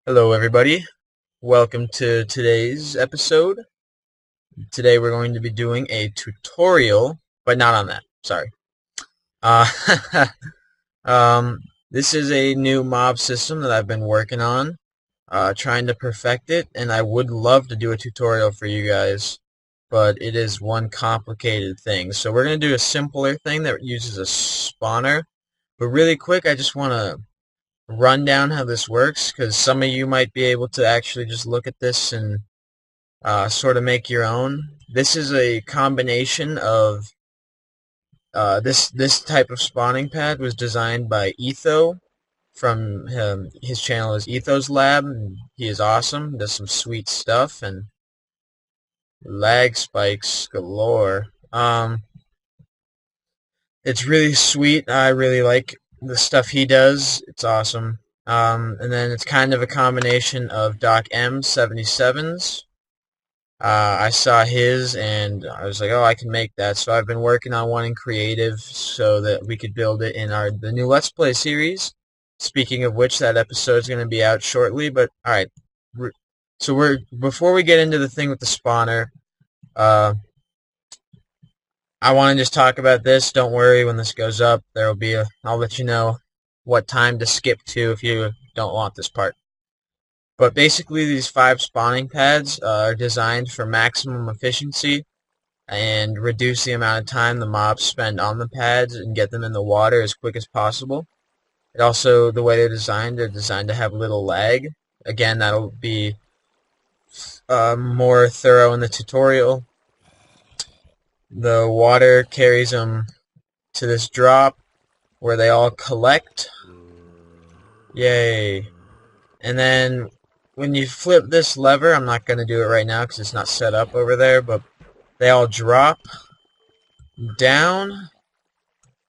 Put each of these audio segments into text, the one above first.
Hello everybody, welcome to today's episode. Today we're going to be doing a tutorial, but not on that, sorry. Uh, this is a new mob system that I've been working on, trying to perfect it, and I would love to do a tutorial for you guys, but it is one complicated thing. So we're going to do a simpler thing that uses a spawner, but really quick I just want to run down how this works, because some of you might be able to actually just look at this and sort of make your own. This is a combination of this type of spawning pad was designed by Etho from his channel is Etho's Lab. And he is awesome, does some sweet stuff, and lag spikes galore. It's really sweet. I really like the stuff he does. It's awesome. And then it's kind of a combination of Doc M77s. I saw his and I was like, oh, I can make that. So I've been working on one in creative so that we could build it in the new Let's Play series. Speaking of which, that episode is going to be out shortly. But all right, so before we get into the thing with the spawner, I want to just talk about this. Don't worry, when this goes up, I'll let you know what time to skip to if you don't want this part. But basically, these 5 spawning pads are designed for maximum efficiency and reduce the amount of time the mobs spend on the pads and get them in the water as quick as possible. It also, the way they're designed to have little lag. Again, that'll be more thorough in the tutorial. The water carries them to this drop where they all collect. Yay. And then when you flip this lever, I'm not going to do it right now because it's not set up over there, but they all drop down,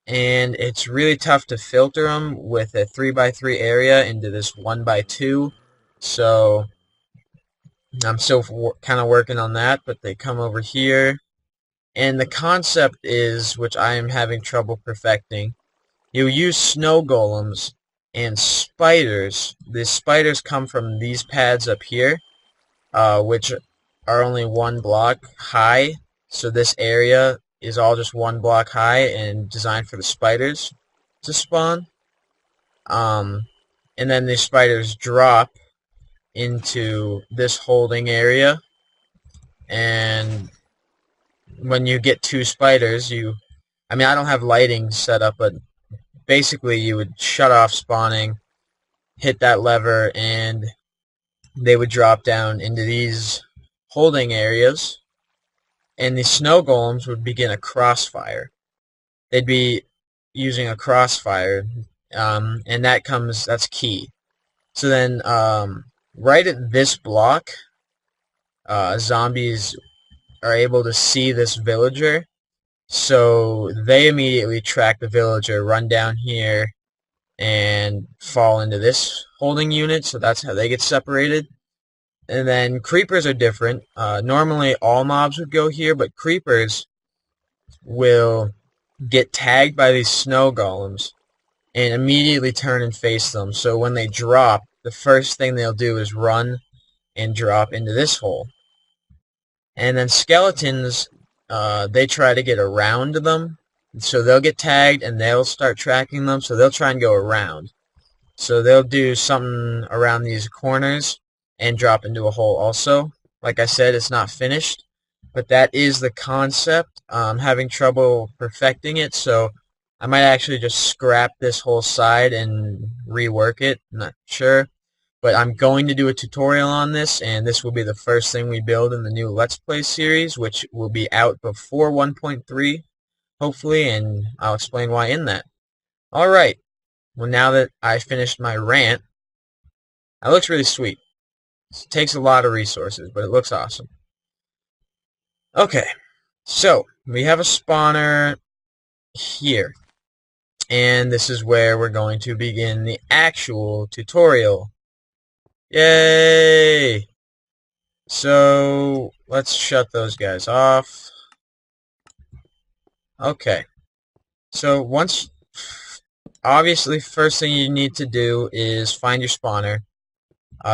and it's really tough to filter them with a 3x3 area into this 1x2, so I'm still kind of working on that, but they come over here, and the concept is, which I am having trouble perfecting, you use snow golems and spiders. The spiders come from these pads up here, which are only 1 block high. So this area is all just 1 block high and designed for the spiders to spawn. And then the spiders drop into this holding area. And when you get 2 spiders, I don't have lighting set up, but basically you would shut off spawning, hit that lever, and they would drop down into these holding areas, and the snow golems would begin a crossfire. They'd be using a crossfire, and that's key. So then, right at this block, zombies are able to see this villager, so they immediately track the villager, run down here, and fall into this holding unit, so that's how they get separated. And then creepers are different. Normally all mobs would go here, but creepers will get tagged by these snow golems and immediately turn and face them. So when they drop, the first thing they'll do is run and drop into this hole. And then skeletons, they try to get around them. So they'll get tagged and they'll start tracking them, so they'll try and go around. So they'll do something around these corners and drop into a hole also. Like I said, it's not finished, but that is the concept. I'm having trouble perfecting it, so I might actually just scrap this whole side and rework it. I'm not sure. But I'm going to do a tutorial on this, and this will be the first thing we build in the new Let's Play series, which will be out before 1.3, hopefully, and I'll explain why in that. Alright, well, now that I finished my rant, that looks really sweet. It takes a lot of resources, but it looks awesome. Okay, so we have a spawner here, and this is where we're going to begin the actual tutorial. Yay! So let's shut those guys off. Okay, so obviously first thing you need to do is find your spawner.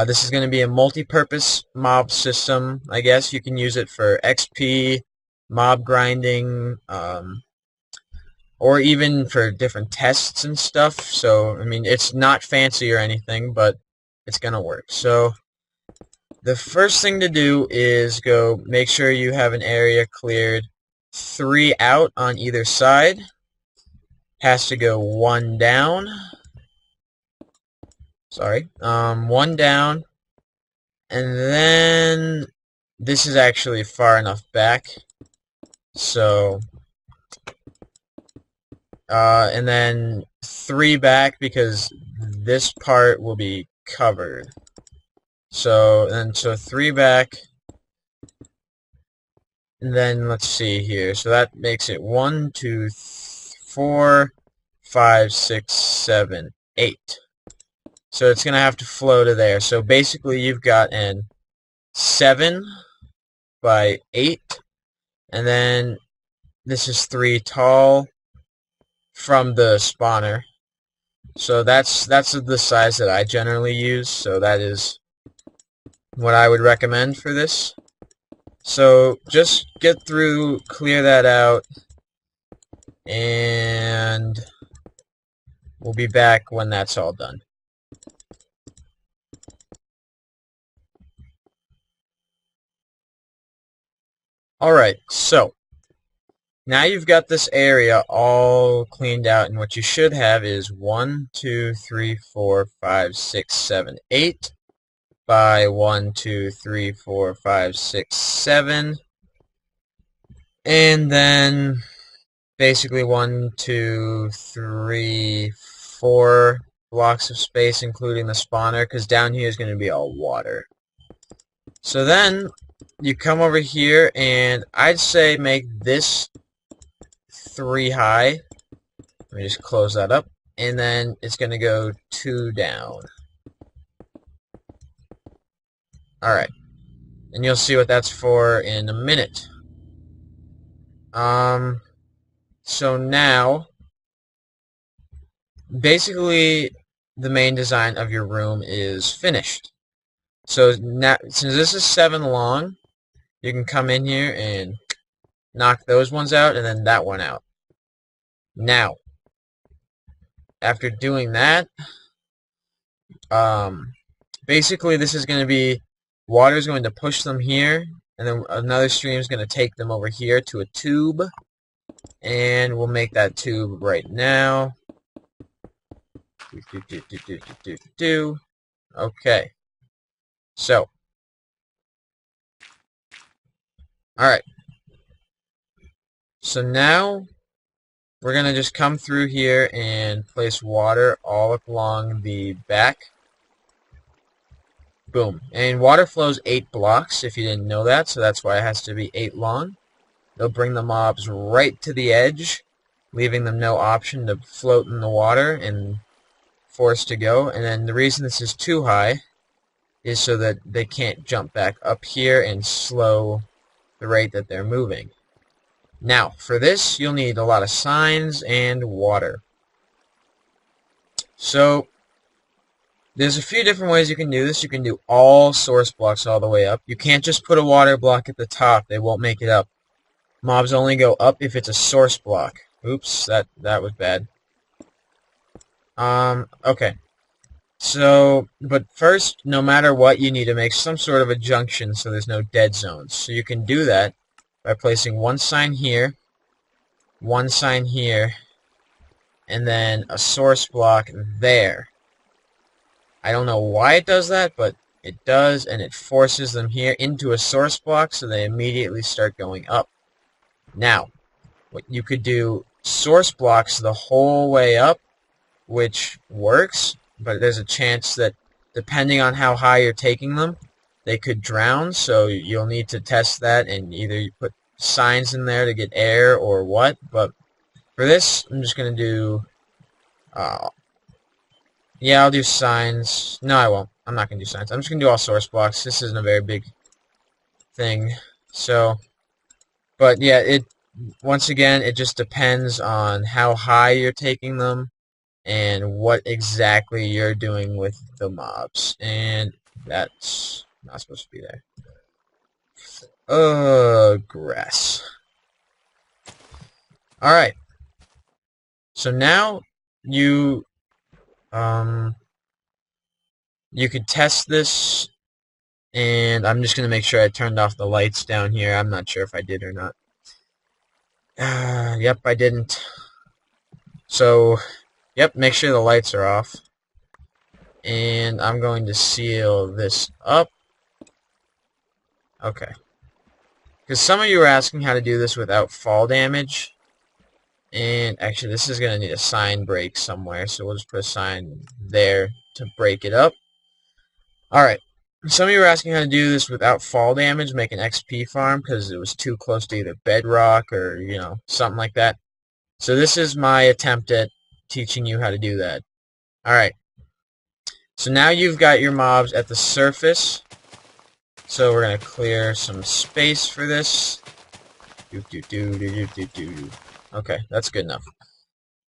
This is going to be a multi-purpose mob system, I guess. You can use it for XP, mob grinding, or even for different tests and stuff. So, I mean, it's not fancy or anything, but it's going to work. So, the first thing to do is go make sure you have an area cleared 3 out on either side. Has to go 1 down. Sorry. 1 down. And then this is actually far enough back. So, and then 3 back because this part will be covered. So 3 back. And then let's see here. So that makes it 1, 2, 4, 5, 6, 7, 8. So it's going to have to flow to there. So basically you've got an 7 by 8. And then this is 3 tall from the spawner. So that's the size that I generally use. So that is what I would recommend for this. So just get through, clear that out, and we'll be back when that's all done. Alright, so now you've got this area all cleaned out, and what you should have is 1, 2, 3, 4, 5, 6, 7, 8 by 1, 2, 3, 4, 5, 6, 7, and then basically 1, 2, 3, 4 blocks of space, including the spawner, because down here is going to be all water. So then you come over here, and I'd say make this 3 high. Let me just close that up, and then it's going to go 2 down. Alright, and you'll see what that's for in a minute. So now, basically, the main design of your room is finished. So now, since this is 7 long, you can come in here and knock those ones out, and then that one out. Now, after doing that, basically this is going to be, water is going to push them here, and then another stream is going to take them over here to a tube, and we'll make that tube right now. Okay. So, alright. So now, we're going to just come through here and place water all along the back. Boom. And water flows 8 blocks, if you didn't know that, so that's why it has to be 8 long. They'll bring the mobs right to the edge, leaving them no option to float in the water and forced to go. And then the reason this is too high is so that they can't jump back up here and slow the rate that they're moving. Now, for this, you'll need a lot of signs and water. So, there's a few different ways you can do this. You can do all source blocks all the way up. You can't just put a water block at the top. They won't make it up. Mobs only go up if it's a source block. Oops, that was bad. Okay. So, but first, no matter what, you need to make some sort of a junction so there's no dead zones. So you can do that by placing one sign here, one sign here, and then a source block there. I don't know why it does that, but it does, and it forces them here into a source block so they immediately start going up. Now, what you could do, source blocks the whole way up, which works, but there's a chance that depending on how high you're taking them, they could drown, so you'll need to test that and either you put signs in there to get air or what, but for this, I'm just going to do, yeah, I'll do signs. No, I won't. I'm not going to do signs. I'm just going to do all source blocks. This isn't a very big thing, so, but yeah, once again, it just depends on how high you're taking them and what exactly you're doing with the mobs. And That's not supposed to be there. Grass. Alright. So now you you could test this, and I'm just gonna make sure I turned off the lights down here. I'm not sure if I did or not. Yep, I didn't. So, yep, make sure the lights are off. And I'm going to seal this up. Okay. Because some of you are asking how to do this without fall damage. And actually, this is going to need a sign break somewhere. So we'll just put a sign there to break it up. Alright. Some of you are asking how to do this without fall damage, make an XP farm, because it was too close to either bedrock or, you know, something like that. So this is my attempt at teaching you how to do that. Alright. So now you've got your mobs at the surface. So we're going to clear some space for this. Okay, that's good enough.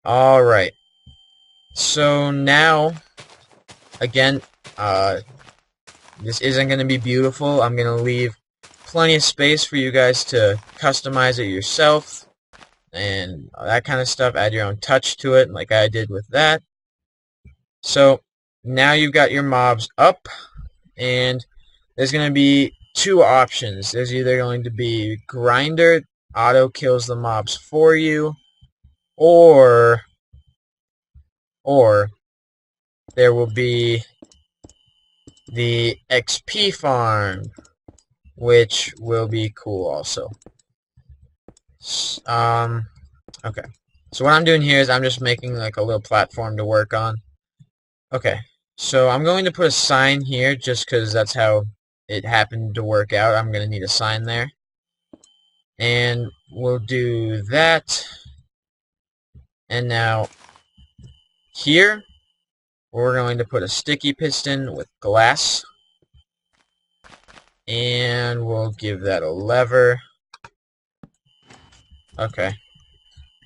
Alright. So now, again, this isn't going to be beautiful. I'm going to leave plenty of space for you guys to customize it yourself and that kind of stuff. Add your own touch to it like I did with that. So now you've got your mobs up, and there's going to be two options. There's either going to be grinder, auto kills the mobs for you, or there will be the XP farm, which will be cool also. Okay. So what I'm doing here is I'm just making like a little platform to work on. Okay. So I'm going to put a sign here just because that's how it happened to work out. I'm going to need a sign there. And we'll do that. And now here we're going to put a sticky piston with glass. And we'll give that a lever. Okay.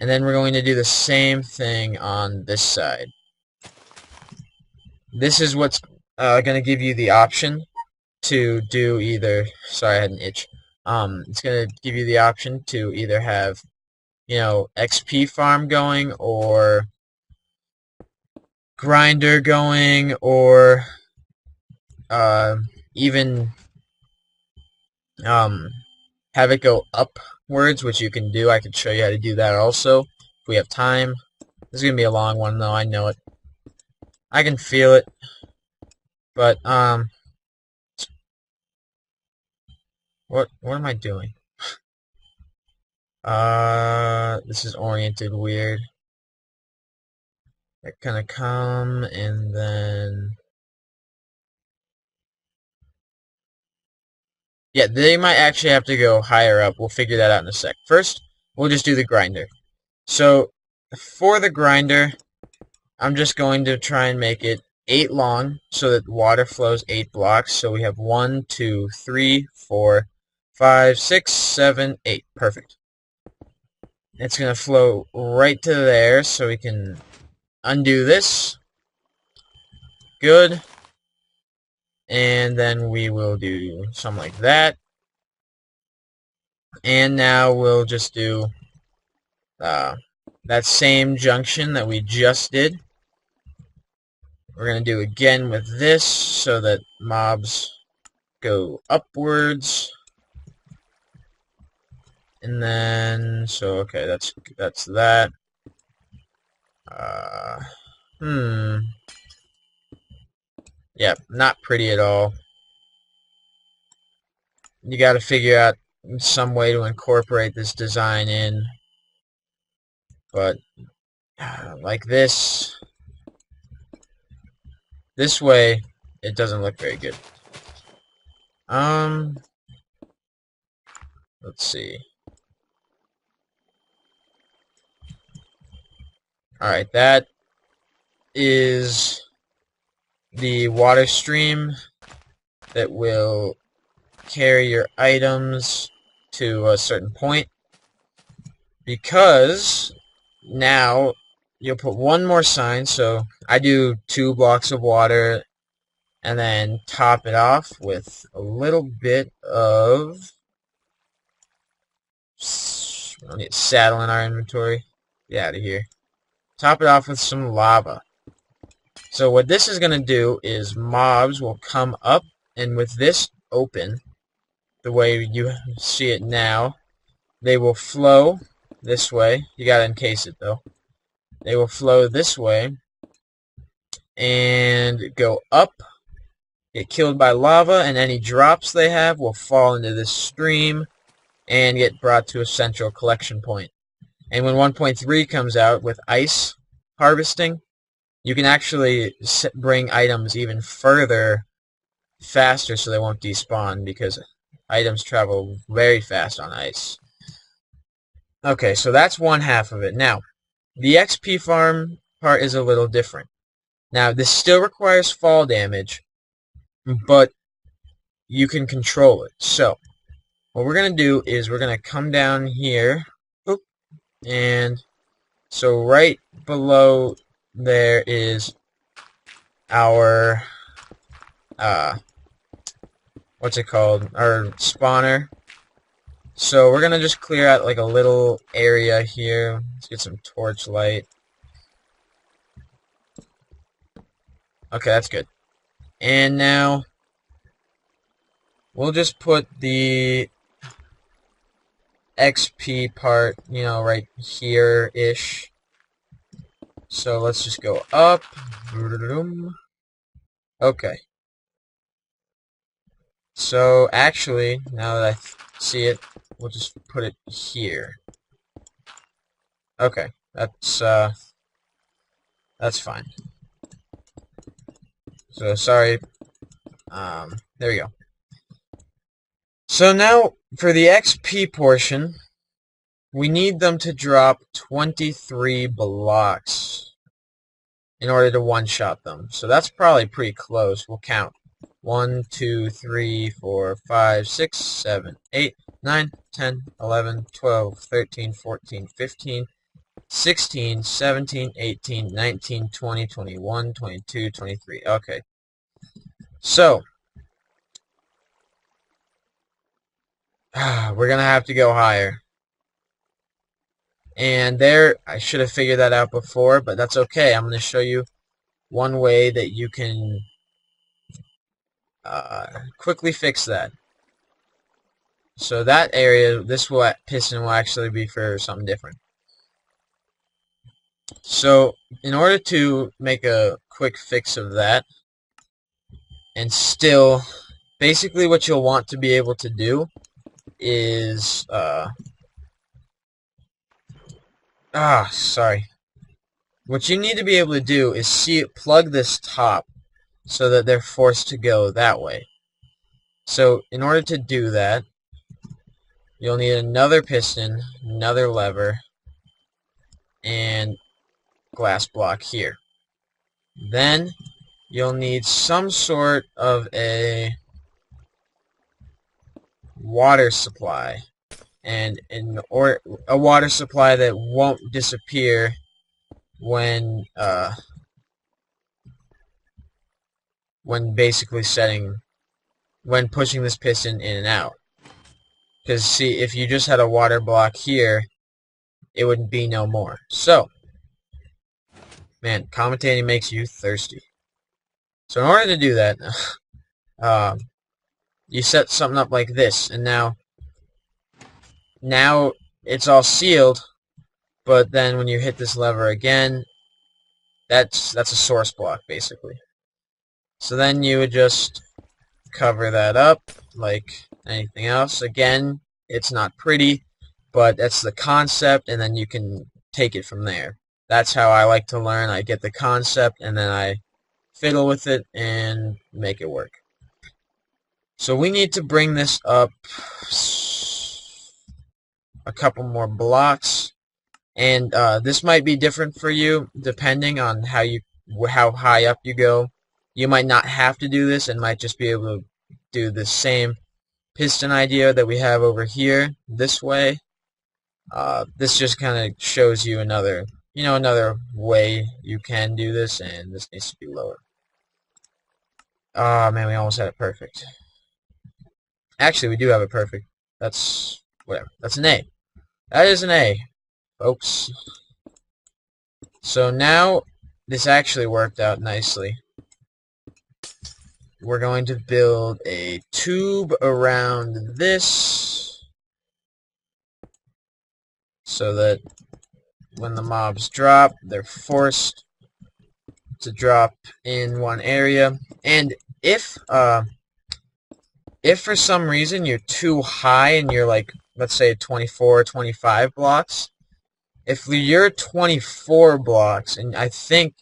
And then we're going to do the same thing on this side. This is what's going to give you the option to do either... Sorry, I had an itch. It's going to give you the option to either have, you know, XP farm going, or grinder going, or even have it go upwards, which you can do. I can show you how to do that also if we have time. This is going to be a long one, though. I know it. I can feel it. But, what am I doing? This is oriented weird. That kind of come, and then... Yeah, they might actually have to go higher up. We'll figure that out in a sec. First, we'll just do the grinder. So, for the grinder, I'm just going to try and make it 8 long so that water flows 8 blocks. So we have 1, 2, 3, 4, 5, 6, 7, 8. Perfect. It's going to flow right to there, so we can undo this. Good. And then we will do something like that. And now we'll just do that same junction that we just did. We're going to do again with this so that mobs go upwards. And then, so okay, that's that. Yeah, not pretty at all. You got to figure out some way to incorporate this design in. But like this way, it doesn't look very good. Let's see. Alright, that is the water stream that will carry your items to a certain point, because now you'll put one more sign. So I do 2 blocks of water, and then top it off with a little bit of we don't need saddle in our inventory. Get out of here. Top it off with some lava. So what this is going to do is mobs will come up, and with this open, the way you see it now, they will flow this way. You gotta encase it though. They will flow this way and go up, get killed by lava, and any drops they have will fall into this stream and get brought to a central collection point. And when 1.3 comes out with ice harvesting, you can actually bring items even further faster so they won't despawn, because items travel very fast on ice. Okay, so that's one half of it. Now, the XP farm part is a little different. Now, this still requires fall damage, but you can control it. So, what we're going to do is we're going to come down here, and so right below there is our, what's it called, our spawner. So we're going to just clear out like a little area here. Let's get some torch light. Okay, that's good. And now we'll just put the XP part, you know, right here-ish. So let's just go up. Okay. So actually, now that I see it, we'll just put it here. Okay, that's fine. So sorry. There we go. So now for the XP portion, we need them to drop 23 blocks in order to one-shot them. So that's probably pretty close. We'll count. 1, 2, 3, 4, 5, 6, 7, 8, 9, 10, 11, 12, 13, 14, 15, 16, 17, 18, 19, 20, 21, 22, 23. Okay. So, we're going to have to go higher. And there, I should have figured that out before, but that's okay. I'm going to show you one way that you can quickly fix that. So that area, this piston will actually be for something different. So in order to make a quick fix of that, and still, basically what you'll want to be able to do is, sorry. What you need to be able to do is plug this top so that they're forced to go that way. So in order to do that, you'll need another piston, another lever, and glass block here. Then you'll need some sort of a water supply, and a water supply that won't disappear when basically when pushing this piston in and out. Because see, if you just had a water block here, it would be no more. So, man, commentating makes you thirsty. So in order to do that, you set something up like this, and now it's all sealed, but then when you hit this lever again, that's a source block, basically. So then you would just cover that up like anything else. Again, it's not pretty, but that's the concept, and then you can take it from there. That's how I like to learn. I get the concept, and then I fiddle with it and make it work. So we need to bring this up a couple more blocks, and this might be different for you depending on how high up you go. You might not have to do this and might just be able to do the same piston idea that we have over here this way. This just kind of shows you another way you can do this, and this needs to be lower. Oh man, we almost had it perfect. Actually, we do have it perfect. That's whatever. That's an A. That is an A, folks. So now this actually worked out nicely. We're going to build a tube around this so that when the mobs drop, they're forced to drop in one area. And if for some reason you're too high and you're like, let's say 24 or 25 blocks, if you're 24 blocks and I think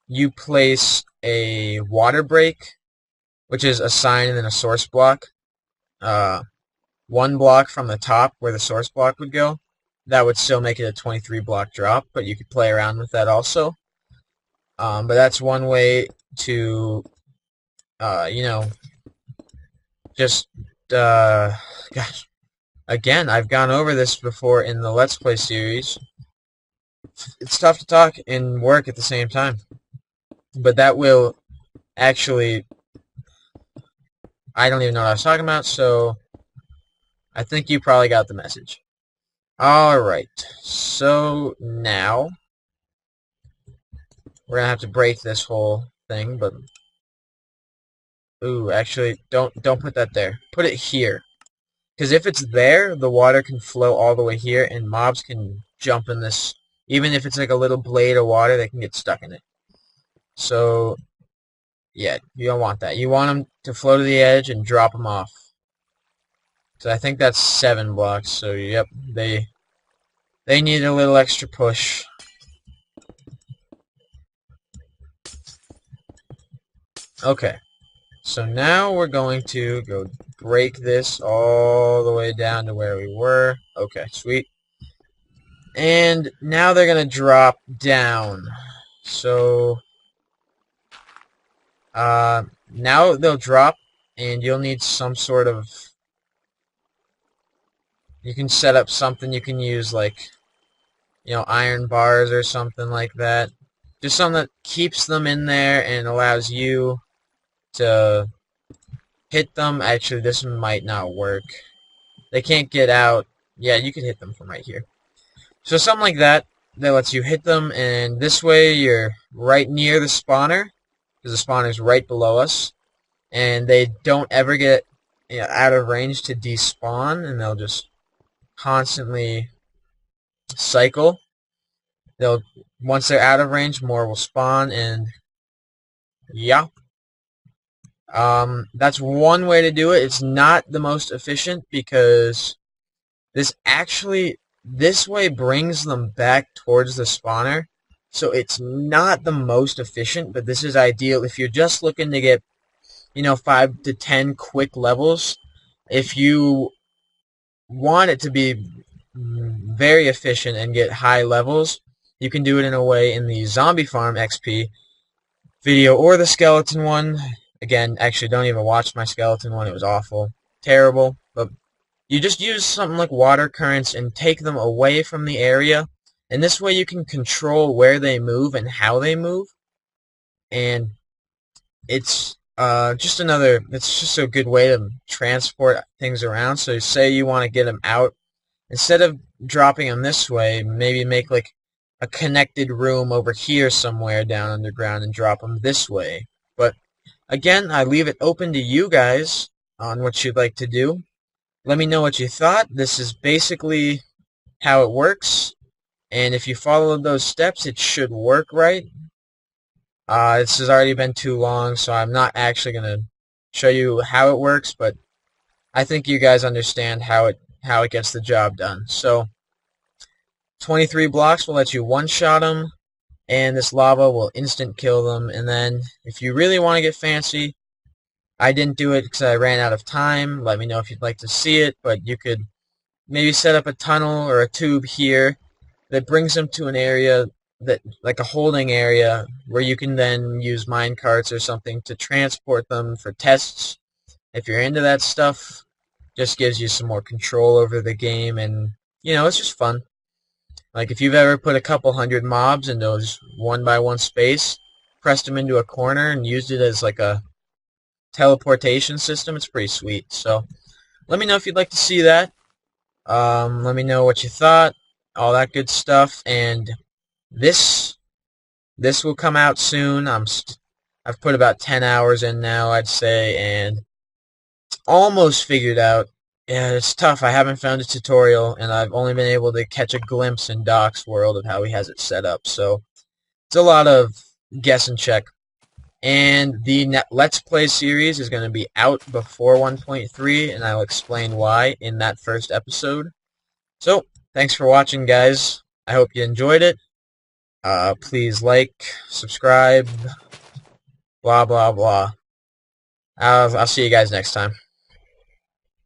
you place a water break, which is a sign and then a source block, one block from the top where the source block would go, that would still make it a 23 block drop, but you could play around with that also. But that's one way to, you know, just, gosh, again, I've gone over this before in the Let's Play series. It's tough to talk and work at the same time. But that will actually, I don't even know what I was talking about, so I think you probably got the message. Alright, so now we're going to have to break this whole thing, but ooh, actually, don't put that there. Put it here. Because if it's there, the water can flow all the way here, and mobs can jump in this. Even if it's like a little blade of water, they can get stuck in it. So, yeah, you don't want that. You want them to flow to the edge and drop them off. So I think that's 7 blocks. So, yep, they need a little extra push. Okay. So now we're going to go break this all the way down to where we were. Okay, sweet. And now they're going to drop down. So, now they'll drop, and you'll need some sort of... You can set up something you can use, like, you know, iron bars or something like that. Just something that keeps them in there and allows you to hit them. Actually, this might not work. They can't get out. Yeah, you can hit them from right here. So something like that lets you hit them, and this way you're right near the spawner, because the spawner's right below us, and they don't ever get, you know, out of range to despawn, and they'll just constantly cycle. They'll, once they're out of range, more will spawn, and yeah. That's one way to do it. It's not the most efficient because this way brings them back towards the spawner. So it's not the most efficient, but this is ideal if you're just looking to get, you know, 5 to 10 quick levels. If you want it to be very efficient and get high levels, you can do it in a way in the Zombie Farm XP video or the skeleton one. Again, actually, don't even watch my skeleton one. It was awful. Terrible. But you just use something like water currents and take them away from the area. And this way you can control where they move and how they move. And it's just a good way to transport things around. So say you want to get them out. Instead of dropping them this way, maybe make like a connected room over here somewhere down underground and drop them this way. But again, I leave it open to you guys on what you'd like to do. Let me know what you thought. This is basically how it works. And if you follow those steps, it should work right. This has already been too long, so I'm not actually going to show you how it works, but I think you guys understand how it gets the job done. So, 23 blocks will let you one-shot them, and this lava will instant kill them. And then, if you really want to get fancy, I didn't do it because I ran out of time. Let me know if you'd like to see it, but you could maybe set up a tunnel or a tube here that brings them to an area that, like a holding area, where you can then use mine carts or something to transport them for tests. If you're into that stuff, just gives you some more control over the game, and you know, it's just fun. Like if you've ever put a couple hundred mobs in those one by one space, pressed them into a corner and used it as like a teleportation system. It's pretty sweet. So let me know if you'd like to see that. Let me know what you thought, all that good stuff. And this will come out soon. I've put about 10 hours in now, I'd say, and almost figured out. Yeah, it's tough. I haven't found a tutorial, and I've only been able to catch a glimpse in Doc's world of how he has it set up. So it's a lot of guess and check. And the Let's Play series is going to be out before 1.3, and I'll explain why in that first episode. So, thanks for watching, guys. I hope you enjoyed it. Please like, subscribe, blah, blah, blah. I'll see you guys next time.